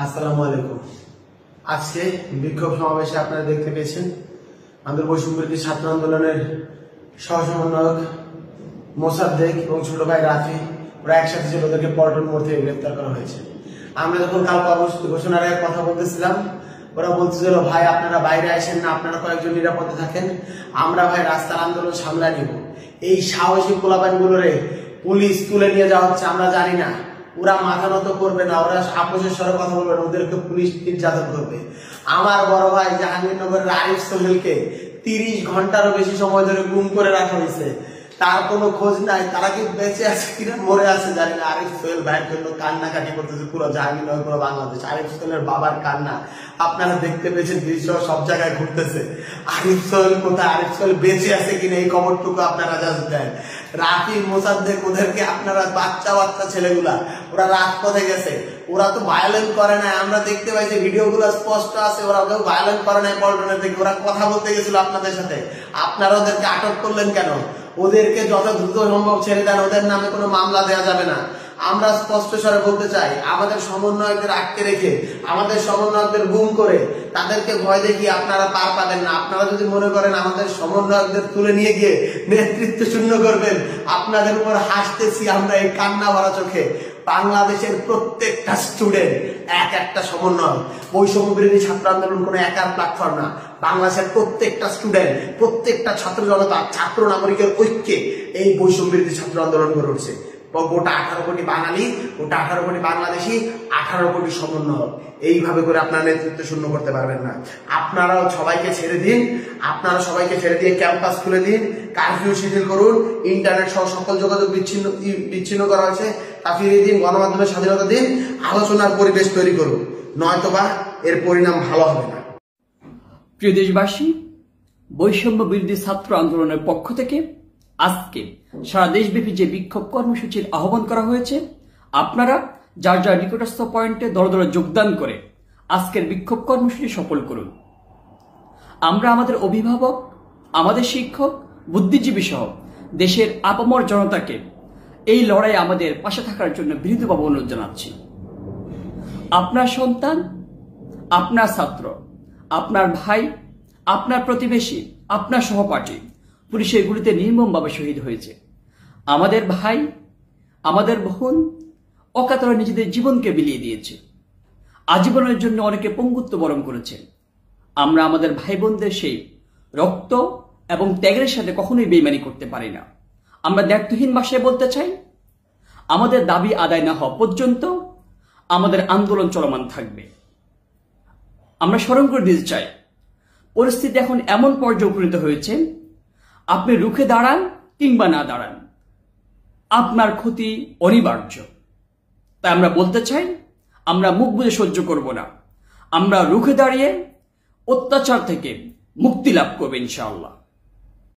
আসসালামু আলাইকুম। আজকে বিক্ষোভ সমাবেশে আপনারা দেখতে পেয়েছেন আমাদের বৈষম্যবিরোধী ছাত্র আন্দোলনের সহসমন্বয়ক মোসাদ্দেক এবং ছোট ভাই রাফি ওরা একসাথে ছিল, ওদেরকে পল্টন মোড় থেকে গ্রেপ্তার করা হয়েছে। আমরা যখন কাল কর্মসূচি ঘোষণার আগে কথা বলতেছিলাম, ওরা বলতেছিল ভাই আপনারা বাইরে আসেন না, আপনারা কয়েকজন নিরাপদে থাকেন, আমরা ভাই রাস্তার আন্দোলন সামলা নিব। এই সাহসী পোলাপানগুলোরে পুলিশ তুলে নিয়ে যাওয়া হচ্ছে, আমরা জানি না ওরা মাথা নত করবে না, ওরা আপোষের স্বরে কথা বলবে না, ওদেরকে পুলিশ নির্যাতন করবে। আমার বড় ভাই জাহাঙ্গীরনগরের আরিফ সোহেলকে 30 ঘন্টারও বেশি সময় ধরে গুম করে রাখা হয়েছে, তার কোনো খোঁজ নাই। তারা কি বেঁচে আছে কিনা মরে আছে জানি না। আরিফ সোহেল ভাইয়ের জন্য কান্নাকাটি করতেছে পুরো জাহাঙ্গীরনগর, পুরো বাংলাদেশ। আরিফ সোহেলের বাবার কান্না আপনারা দেখতে পেয়েছেন, দৃশ্য সব জায়গায় ঘুরতেছে। আরিফ সোহেল কোথায়, আরিফ সোহেল বেঁচে আছে কিনা এই খবরটুকু আপনারা জাস্ট দেন। রাফি মোসাদ্দেক ওদেরকে আপনারা বাচ্চা বাচ্চা ছেলেগুলা ওরা রাজপথে গেছে, ওরা তো ভায়োলেন্ট করে নাই, আমরা দেখতে পাইছি ভিডিওগুলো স্পষ্ট আছে, ওরা কেউ ভায়োলেন্ট করে নাই। পল্টনের থেকে ওরা কথা বলতে গেছিল আপনাদের সাথে, আপনারা ওদেরকে আটক করলেন কেন? ওদেরকে যত দ্রুত সম্ভব ছেড়ে দেন, ওদের নামে কোনো মামলা দেওয়া যাবে না। আমরা স্পষ্ট স্বরে বলতে চাই, আমাদের সমন্বয়কদের আটকে রেখে, আমাদের সমন্বয়কদের গুম করে তাদেরকে ভয় দেখিয়ে আপনারা পার পাবেন না। আপনারা যদি মনে করেন আমাদের সমন্বয়কদের তুলে নিয়ে গিয়ে নেতৃত্ব শূন্য করবেন, আপনাদের উপর হাসতেছি আমরা এই কান্না ভরা চোখে। বাংলাদেশের প্রত্যেকটা স্টুডেন্ট এক একটা সমন্বয়। বৈষম্য বিরোধী ছাত্র আন্দোলন কোনো একার প্ল্যাটফর্ম না। বাংলাদেশের প্রত্যেকটা স্টুডেন্ট, প্রত্যেকটা ছাত্র জনতা, ছাত্র নাগরিকের ঐক্যে এই বৈষম্য বিরোধী ছাত্র আন্দোলন গড়ে উঠছে। গোটা 18 কোটি বাঙালি, গোটা 18 কোটি বাংলাদেশি, 18 কোটি সমন্বয়। এইভাবে করে আপনারা নেতৃত্ব শূন্য করতে পারবেন না। আপনারাও সবাইকে ছেড়ে দিন, আপনারা সবাইকে ছেড়ে দিয়ে ক্যাম্পাস খুলে দিন, কারফিউ শিথিল করুন, ইন্টারনেট সহ সকল যোগাযোগ বিচ্ছিন্ন করা হয়েছে তা ফিরিয়ে দিন, গণমাধ্যমের স্বাধীনতা দিন, আলোচনার পরিবেশ তৈরি করুন, নয়তোবা এর পরিণাম ভালো হবে না। প্রিয় দেশবাসী, বৈষম্য বিরোধী ছাত্র আন্দোলনের পক্ষ থেকে আজকে সারা দেশব্যাপী যে বিক্ষোভ কর্মসূচির আহ্বান করা হয়েছে, আপনারা যার যার নিকটস্থ পয়েন্টে দলে দলে যোগদান করে আজকের বিক্ষোভ কর্মসূচি সফল করুন। আমরা আমাদের অভিভাবক, আমাদের শিক্ষক, বুদ্ধিজীবী সহ দেশের আপামর জনতাকে এই লড়াইয়ে আমাদের পাশে থাকার জন্য বিনীতভাবে অনুরোধ জানাচ্ছি। আপনার সন্তান, আপনার ছাত্র, আপনার ভাই, আপনার প্রতিবেশী, আপনার সহপাঠী পুলিশের গুলিতে নির্মমভাবে শহীদ হয়েছে। আমাদের ভাই, আমাদের বোন অকাতরে নিজেদের জীবনকে বিলিয়ে দিয়েছে। আজীবনের জন্য অনেকে পঙ্গুত্ব বরণ করেছে। আমরা আমাদের ভাই বোনদের সেই রক্ত এবং ত্যাগের সাথে কখনোই বেইমানি করতে পারি না। আমরা দ্ব্যর্থহীন ভাষায় বলতে চাই, আমাদের দাবি আদায় না হওয়া পর্যন্ত আমাদের আন্দোলন চলমান থাকবে। আমরা স্মরণ করে দিতে চাই, পরিস্থিতি এখন এমন পর্যায়ে উপনীত হয়েছে, আপনি রুখে দাঁড়ান কিংবা না দাঁড়ান, আপনার ক্ষতি অনিবার্য। তাই আমরা বলতে চাই, আমরা মুখ বুজে সহ্য করব না। আমরা রুখে দাঁড়িয়ে অত্যাচার থেকে মুক্তি লাভ করবো ইনশাআল্লাহ।